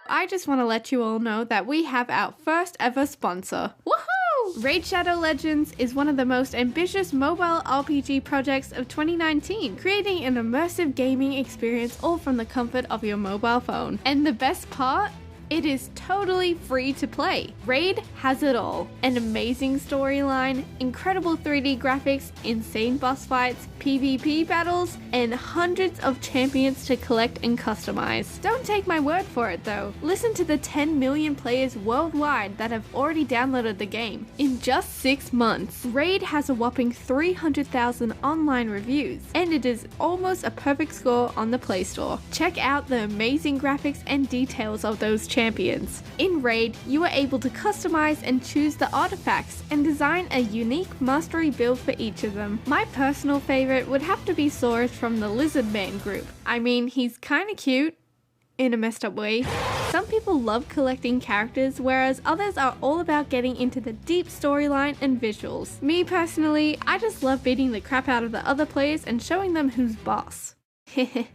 I just want to let you all know that we have our first ever sponsor. Woohoo! Raid Shadow Legends is one of the most ambitious mobile RPG projects of 2019, creating an immersive gaming experience all from the comfort of your mobile phone. And the best part? It is totally free to play. Raid has it all. An amazing storyline, incredible 3D graphics, insane boss fights, PvP battles, and hundreds of champions to collect and customize. Don't take my word for it though. Listen to the 10 million players worldwide that have already downloaded the game. In just 6 months, Raid has a whopping 300,000 online reviews, and it is almost a perfect score on the Play Store. Check out the amazing graphics and details of those champions. In Raid, you are able to customize and choose the artifacts and design a unique mastery build for each of them. My personal favorite would have to be Saurus from the Lizard Man group. I mean, he's kinda cute in a messed up way. Some people love collecting characters, whereas others are all about getting into the deep storyline and visuals. Me personally, I just love beating the crap out of the other players and showing them who's boss.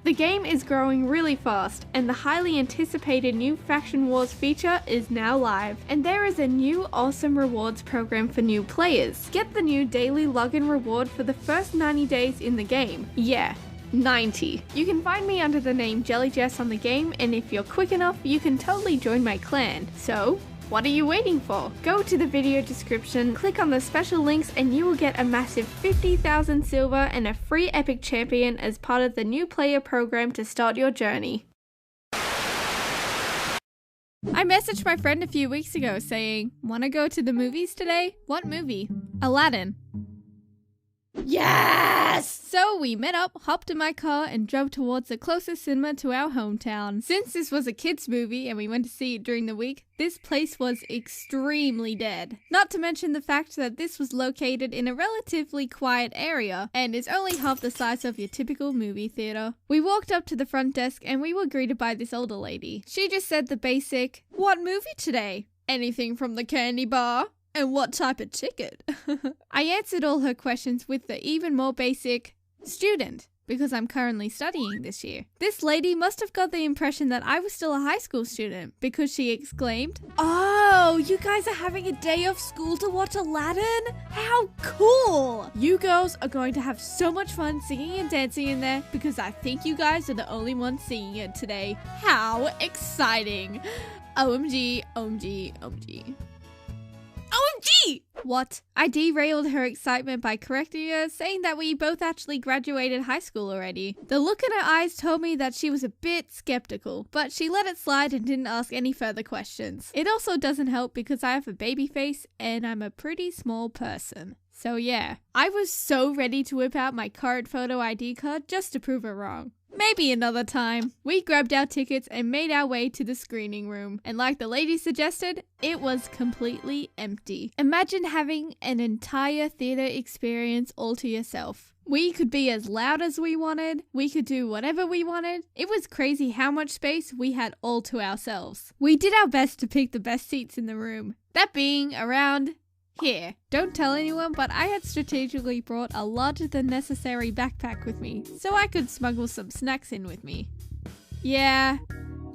The game is growing really fast, and the highly anticipated new Faction Wars feature is now live. And there is a new awesome rewards program for new players. Get the new daily login reward for the first 90 days in the game. Yeah, 90. You can find me under the name Jelly Jess on the game, and if you're quick enough, you can totally join my clan. So, what are you waiting for? Go to the video description, click on the special links, and you will get a massive 50,000 silver and a free epic champion as part of the new player program to start your journey. I messaged my friend a few weeks ago saying, "Wanna go to the movies today?" "What movie?" "Aladdin." Yes! So we met up, hopped in my car, and drove towards the closest cinema to our hometown. Since this was a kids movie and we went to see it during the week, this place was extremely dead. Not to mention the fact that this was located in a relatively quiet area and is only half the size of your typical movie theater. We walked up to the front desk and we were greeted by this older lady. She just said the basic, "What movie today? Anything from the candy bar? And what type of ticket?" I answered all her questions with the even more basic, "Student," because I'm currently studying this year. This lady must have got the impression that I was still a high school student, because she exclaimed, "Oh, you guys are having a day off school to watch Aladdin? How cool! You girls are going to have so much fun singing and dancing in there, because I think you guys are the only ones singing it today. How exciting! OMG, OMG, OMG. OMG! What? I derailed her excitement by correcting her, saying that we both actually graduated high school already. The look in her eyes told me that she was a bit skeptical, but she let it slide and didn't ask any further questions. It also doesn't help because I have a baby face and I'm a pretty small person. So yeah, I was so ready to whip out my current photo ID card just to prove her wrong. Maybe another time. We grabbed our tickets and made our way to the screening room. And like the lady suggested, it was completely empty. Imagine having an entire theater experience all to yourself. We could be as loud as we wanted. We could do whatever we wanted. It was crazy how much space we had all to ourselves. We did our best to pick the best seats in the room. That being around here. Don't tell anyone, but I had strategically brought a larger than necessary backpack with me, so I could smuggle some snacks in with me. Yeah,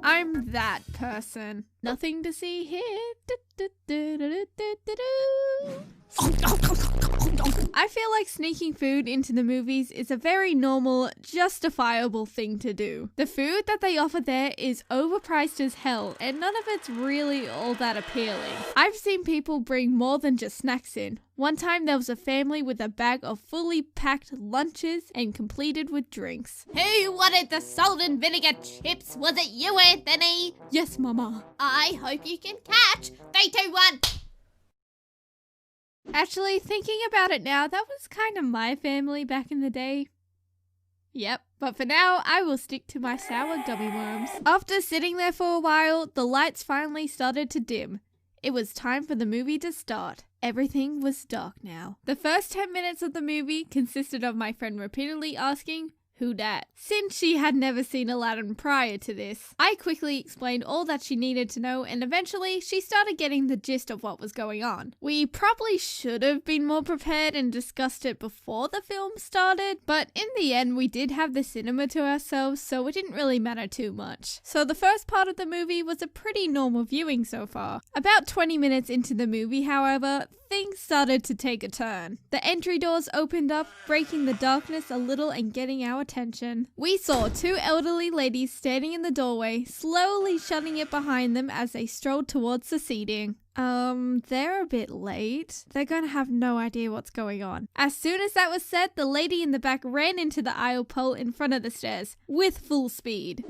I'm that person. Nothing to see here. I feel like sneaking food into the movies is a very normal, justifiable thing to do. The food that they offer there is overpriced as hell, and none of it's really all that appealing. I've seen people bring more than just snacks in. One time there was a family with a bag of fully packed lunches and completed with drinks. Who wanted the salt and vinegar chips? Was it you, Anthony? Yes, Mama. I hope you can catch 3, 2, 1. Actually, thinking about it now, that was kind of my family back in the day. Yep, but for now, I will stick to my sour gummy worms. After sitting there for a while, the lights finally started to dim. It was time for the movie to start. Everything was dark now. The first 10 minutes of the movie consisted of my friend repeatedly asking, who dat? Since she had never seen Aladdin prior to this, I quickly explained all that she needed to know, and eventually she started getting the gist of what was going on. We probably should have been more prepared and discussed it before the film started, but in the end we did have the cinema to ourselves, so it didn't really matter too much. So the first part of the movie was a pretty normal viewing so far. About 20 minutes into the movie, however, things started to take a turn. The entry doors opened up, breaking the darkness a little and getting our attention. We saw two elderly ladies standing in the doorway, slowly shutting it behind them as they strolled towards the seating. They're a bit late. They're gonna have no idea what's going on. As soon as that was said, the lady in the back ran into the aisle pole in front of the stairs with full speed.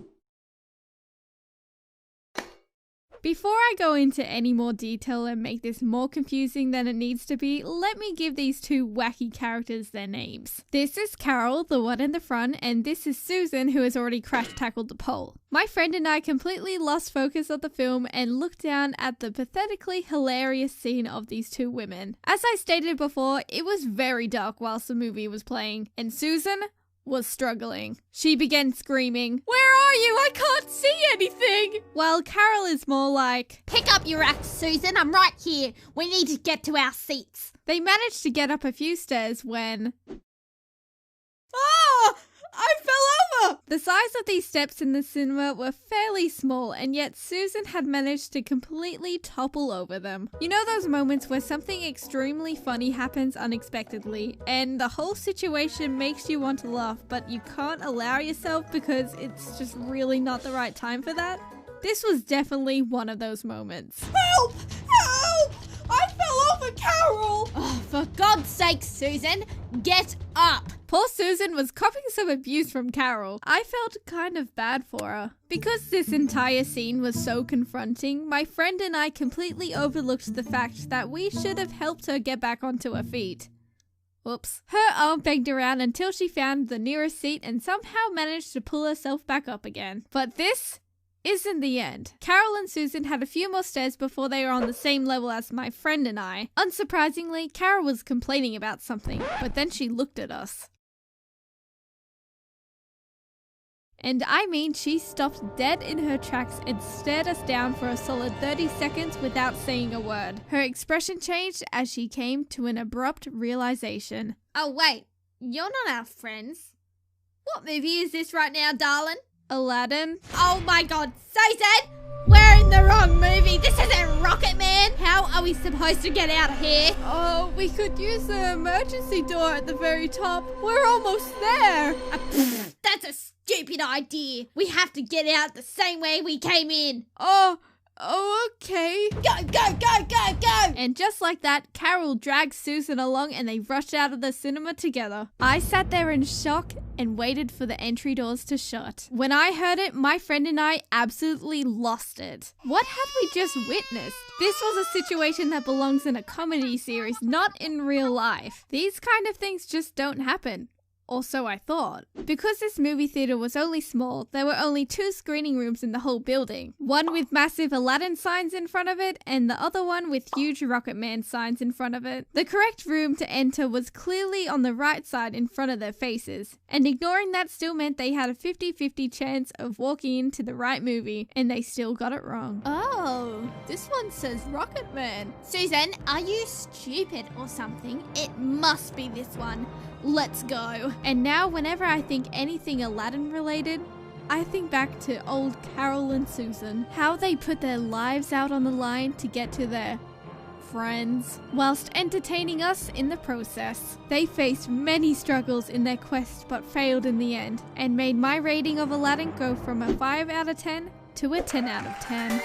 Before I go into any more detail and make this more confusing than it needs to be, let me give these two wacky characters their names. This is Carol, the one in the front, and this is Susan, who has already crash-tackled the pole. My friend and I completely lost focus of the film and looked down at the pathetically hilarious scene of these two women. As I stated before, it was very dark whilst the movie was playing, and Susan was struggling. She began screaming, "Where are you? I can't see anything!" While Carol is more like, Pick up your act, Susan. I'm right here. We need to get to our seats. they managed to get up a few stairs when... Ah! I fell over! The size of these steps in the cinema were fairly small, and yet Susan had managed to completely topple over them. You know those moments where something extremely funny happens unexpectedly, and the whole situation makes you want to laugh, but you can't allow yourself because it's just really not the right time for that? This was definitely one of those moments. Help! Help! I fell over, Carol! Oh, for God's sake, Susan, get up. Poor Susan was copping some abuse from Carol. I felt kind of bad for her. Because this entire scene was so confronting, my friend and I completely overlooked the fact that we should have helped her get back onto her feet. Whoops. Her arm begged around until she found the nearest seat and somehow managed to pull herself back up again. But this isn't the end. Carol and Susan had a few more stairs before they were on the same level as my friend and I. Unsurprisingly, Carol was complaining about something, but then she looked at us. And I mean, she stopped dead in her tracks and stared us down for a solid 30 seconds without saying a word. Her expression changed as she came to an abrupt realization. Oh, wait. You're not our friends. What movie is this right now, darling? Aladdin? Oh my God, Susan! We're in the wrong movie. This isn't Rocket Man. How are we supposed to get out of here? Oh, we could use the emergency door at the very top. We're almost there. That's a stupid idea. We have to get out the same way we came in. Oh, okay. Go, go, go, go, go! And just like that, Carol dragged Susan along and they rushed out of the cinema together. I sat there in shock and waited for the entry doors to shut. When I heard it, my friend and I absolutely lost it. What had we just witnessed? This was a situation that belongs in a comedy series, not in real life. These kind of things just don't happen. Or so I thought. Because this movie theater was only small, there were only 2 screening rooms in the whole building. One with massive Aladdin signs in front of it, and the other one with huge Rocket Man signs in front of it. The correct room to enter was clearly on the right side in front of their faces, and ignoring that still meant they had a 50-50 chance of walking into the right movie, and they still got it wrong. Oh, this one says Rocket Man. Susan, are you stupid or something? It must be this one. Let's go. And now whenever I think anything Aladdin related, I think back to old Carol and Susan. How they put their lives out on the line to get to their friends, whilst entertaining us in the process. They faced many struggles in their quest but failed in the end, and made my rating of Aladdin go from a 5 out of 10 to a 10 out of 10.